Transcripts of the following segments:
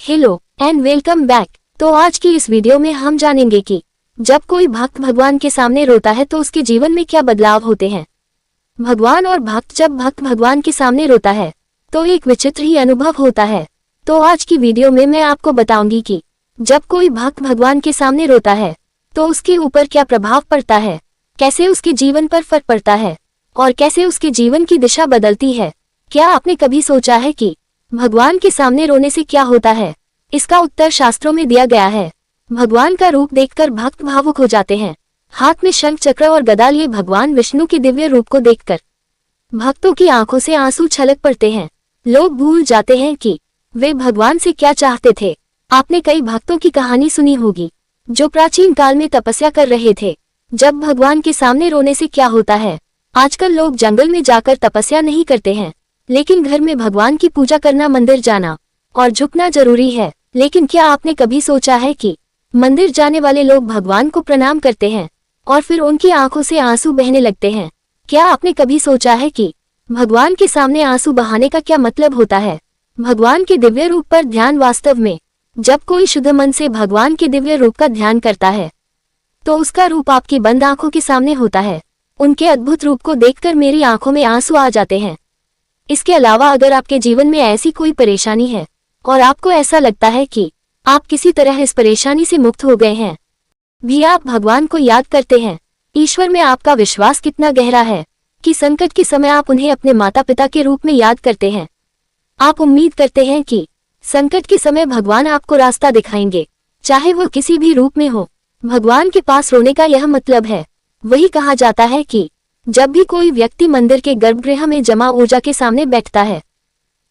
Hello and welcome back. तो आज की इस वीडियो में हम जानेंगे कि जब कोई भक्त भगवान के सामने रोता है तो उसके जीवन में क्या बदलाव होते हैं। भगवान और भक्त जब भक्त भगवान के सामने रोता है तो एक विचित्र ही अनुभव होता है। तो आज की वीडियो में मैं आपको बताऊंगी कि जब कोई भक्त भगवान के सामने रोता है तो उसके ऊपर क्या प्रभाव पड़ता है, कैसे उसके जीवन पर फर्क पड़ता है और कैसे उसके जीवन की दिशा बदलती है। क्या आपने कभी सोचा है कि भगवान के सामने रोने से क्या होता है? इसका उत्तर शास्त्रों में दिया गया है। भगवान का रूप देखकर भक्त भावुक हो जाते हैं। हाथ में शंख चक्र और गदा लिए भगवान विष्णु के दिव्य रूप को देखकर भक्तों की आंखों से आंसू छलक पड़ते हैं। लोग भूल जाते हैं कि वे भगवान से क्या चाहते थे। आपने कई भक्तों की कहानी सुनी होगी जो प्राचीन काल में तपस्या कर रहे थे। जब भगवान के सामने रोने से क्या होता है? आजकल लोग जंगल में जाकर तपस्या नहीं करते हैं, लेकिन घर में भगवान की पूजा करना, मंदिर जाना और झुकना जरूरी है। लेकिन क्या आपने कभी सोचा है कि मंदिर जाने वाले लोग भगवान को प्रणाम करते हैं और फिर उनकी आंखों से आंसू बहने लगते हैं? क्या आपने कभी सोचा है कि भगवान के सामने आंसू बहाने का क्या मतलब होता है? भगवान के दिव्य रूप पर ध्यान। वास्तव में जब कोई शुद्ध मन से भगवान के दिव्य रूप का ध्यान करता है तो उसका रूप आपकी बंद आंखों के सामने होता है। उनके अद्भुत रूप को देखकर मेरी आंखों में आंसू आ जाते हैं। इसके अलावा अगर आपके जीवन में ऐसी कोई परेशानी है और आपको ऐसा लगता है कि आप किसी तरह इस परेशानी से मुक्त हो गए हैं, भी आप भगवान को याद करते हैं, ईश्वर में आपका विश्वास कितना गहरा है कि संकट के समय आप उन्हें अपने माता पिता के रूप में याद करते हैं। आप उम्मीद करते हैं कि संकट के समय भगवान आपको रास्ता दिखाएंगे, चाहे वो किसी भी रूप में हो। भगवान के पास रोने का यह मतलब है। वही कहा जाता है कि जब भी कोई व्यक्ति मंदिर के गर्भगृह में जमा ऊर्जा के सामने बैठता है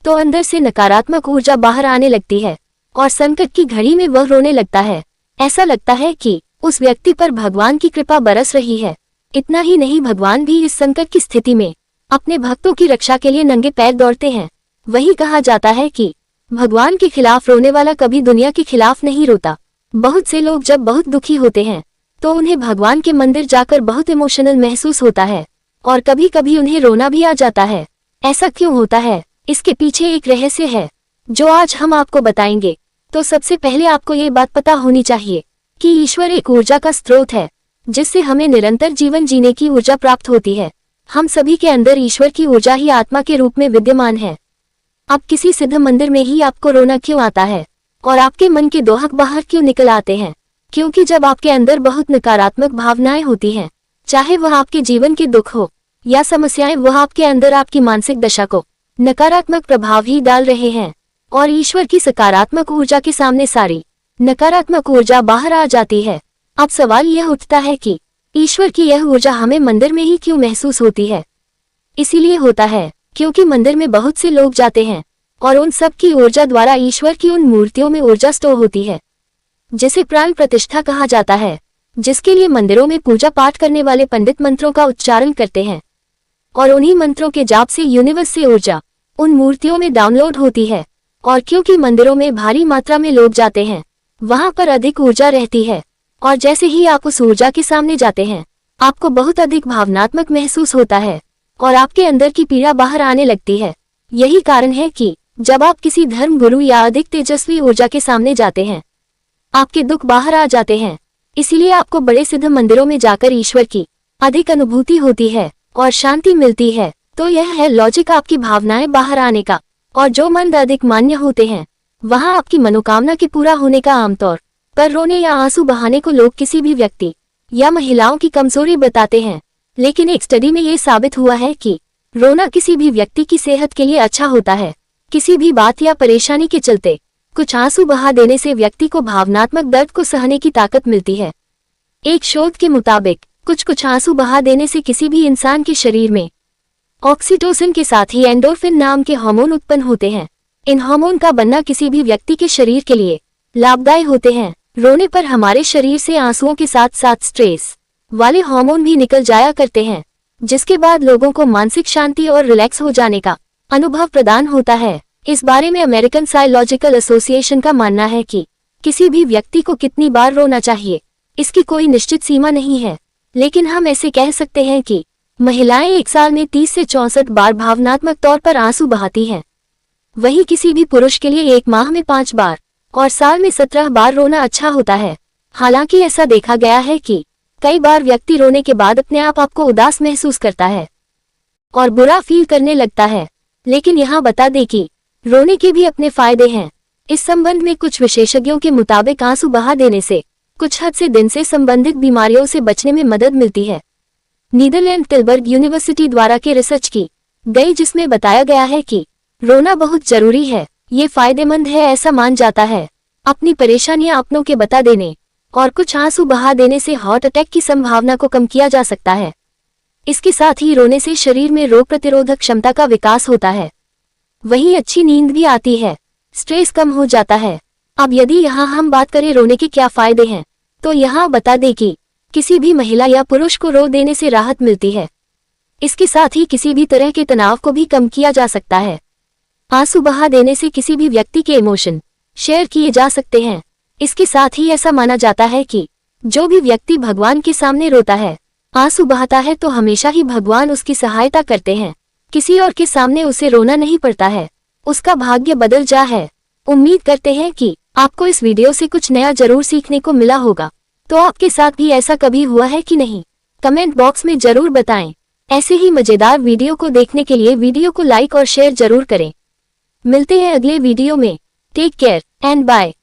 तो अंदर से नकारात्मक ऊर्जा बाहर आने लगती है और संकट की घड़ी में वह रोने लगता है। ऐसा लगता है कि उस व्यक्ति पर भगवान की कृपा बरस रही है। इतना ही नहीं, भगवान भी इस संकट की स्थिति में अपने भक्तों की रक्षा के लिए नंगे पैर दौड़ते हैं। वही कहा जाता है कि भगवान के खिलाफ रोने वाला कभी दुनिया के खिलाफ नहीं रोता। बहुत से लोग जब बहुत दुखी होते हैं तो उन्हें भगवान के मंदिर जाकर बहुत इमोशनल महसूस होता है और कभी कभी उन्हें रोना भी आ जाता है। ऐसा क्यों होता है? इसके पीछे एक रहस्य है जो आज हम आपको बताएंगे। तो सबसे पहले आपको ये बात पता होनी चाहिए कि ईश्वर एक ऊर्जा का स्रोत है जिससे हमें निरंतर जीवन जीने की ऊर्जा प्राप्त होती है। हम सभी के अंदर ईश्वर की ऊर्जा ही आत्मा के रूप में विद्यमान है। अब किसी सिद्ध मंदिर में ही आपको रोना क्यों आता है और आपके मन के दोहक बाहर क्यों निकल आते हैं? क्योंकि जब आपके अंदर बहुत नकारात्मक भावनाएं होती हैं, चाहे वह आपके जीवन के दुख हो या समस्याएं, वह आपके अंदर आपकी मानसिक दशा को नकारात्मक प्रभाव ही डाल रहे हैं और ईश्वर की सकारात्मक ऊर्जा के सामने सारी नकारात्मक ऊर्जा बाहर आ जाती है। अब सवाल यह उठता है कि ईश्वर की यह ऊर्जा हमें मंदिर में ही क्यों महसूस होती है? इसीलिए होता है क्योंकि मंदिर में बहुत से लोग जाते हैं और उन सब की ऊर्जा द्वारा ईश्वर की उन मूर्तियों में ऊर्जा स्टोर होती है जिसे प्राण प्रतिष्ठा कहा जाता है, जिसके लिए मंदिरों में पूजा पाठ करने वाले पंडित मंत्रों का उच्चारण करते हैं और उन्हीं मंत्रों के जाप से यूनिवर्स से ऊर्जा उन मूर्तियों में डाउनलोड होती है। और क्योंकि मंदिरों में भारी मात्रा में लोग जाते हैं, वहां पर अधिक ऊर्जा रहती है और जैसे ही आप उस ऊर्जा के सामने जाते हैं आपको बहुत अधिक भावनात्मक महसूस होता है और आपके अंदर की पीड़ा बाहर आने लगती है। यही कारण है कि जब आप किसी धर्म गुरु या अधिक तेजस्वी ऊर्जा के सामने जाते हैं आपके दुख बाहर आ जाते हैं। इसीलिए आपको बड़े सिद्ध मंदिरों में जाकर ईश्वर की अधिक अनुभूति होती है और शांति मिलती है। तो यह है लॉजिक आपकी भावनाएं बाहर आने का। और जो मंद अधिक मान्य होते हैं वहां आपकी मनोकामना के पूरा होने का। आमतौर पर रोने या आंसू बहाने को लोग किसी भी व्यक्ति या महिलाओं की कमजोरी बताते हैं, लेकिन एक स्टडी में ये साबित हुआ है कि रोना किसी भी व्यक्ति की सेहत के लिए अच्छा होता है। किसी भी बात या परेशानी के चलते कुछ आंसू बहा देने से व्यक्ति को भावनात्मक दर्द को सहने की ताकत मिलती है। एक शोध के मुताबिक कुछ आंसू बहा देने से किसी भी इंसान के शरीर में ऑक्सीटोसिन के साथ ही एंडोर्फिन नाम के हार्मोन उत्पन्न होते हैं। इन हार्मोन का बनना किसी भी व्यक्ति के शरीर के लिए लाभदायी होते हैं। रोने पर हमारे शरीर से आंसुओं के साथ साथ स्ट्रेस वाले हार्मोन भी निकल जाया करते हैं, जिसके बाद लोगों को मानसिक शांति और रिलैक्स हो जाने का अनुभव प्रदान होता है। इस बारे में अमेरिकन साइकोलॉजिकल एसोसिएशन का मानना है कि किसी भी व्यक्ति को कितनी बार रोना चाहिए इसकी कोई निश्चित सीमा नहीं है, लेकिन हम ऐसे कह सकते हैं कि महिलाएं एक साल में 30 से 64 बार भावनात्मक तौर पर आंसू बहाती हैं। वहीं किसी भी पुरुष के लिए एक माह में 5 बार और साल में 17 बार रोना अच्छा होता है। हालांकि ऐसा देखा गया है कि कई बार व्यक्ति रोने के बाद अपने आप को उदास महसूस करता है और बुरा फील करने लगता है। लेकिन यहाँ बता दें कि रोने के भी अपने फायदे हैं। इस संबंध में कुछ विशेषज्ञों के मुताबिक आंसू बहा देने से कुछ हद से दिन से संबंधित बीमारियों से बचने में मदद मिलती है। नीदरलैंड टिलबर्ग यूनिवर्सिटी द्वारा के रिसर्च की गई जिसमें बताया गया है कि रोना बहुत जरूरी है, ये फायदेमंद है ऐसा मान जाता है। अपनी परेशानियां अपनों के बता देने और कुछ आंसू बहा देने से हार्ट अटैक की संभावना को कम किया जा सकता है। इसके साथ ही रोने से शरीर में रोग प्रतिरोधक क्षमता का विकास होता है। वहीं अच्छी नींद भी आती है, स्ट्रेस कम हो जाता है। अब यदि यहाँ हम बात करें रोने के क्या फायदे हैं, तो यहाँ बता दें कि किसी भी महिला या पुरुष को रो देने से राहत मिलती है। इसके साथ ही किसी भी तरह के तनाव को भी कम किया जा सकता है। आंसू बहा देने से किसी भी व्यक्ति के इमोशन शेयर किए जा सकते हैं। इसके साथ ही ऐसा माना जाता है कि जो भी व्यक्ति भगवान के सामने रोता है, आंसू बहाता है, तो हमेशा ही भगवान उसकी सहायता करते हैं। किसी और के सामने उसे रोना नहीं पड़ता है, उसका भाग्य बदल जा है। उम्मीद करते हैं कि आपको इस वीडियो से कुछ नया जरूर सीखने को मिला होगा। तो आपके साथ भी ऐसा कभी हुआ है कि नहीं, कमेंट बॉक्स में जरूर बताएं। ऐसे ही मजेदार वीडियो को देखने के लिए वीडियो को लाइक और शेयर जरूर करें। मिलते हैं अगले वीडियो में। Take care and bye.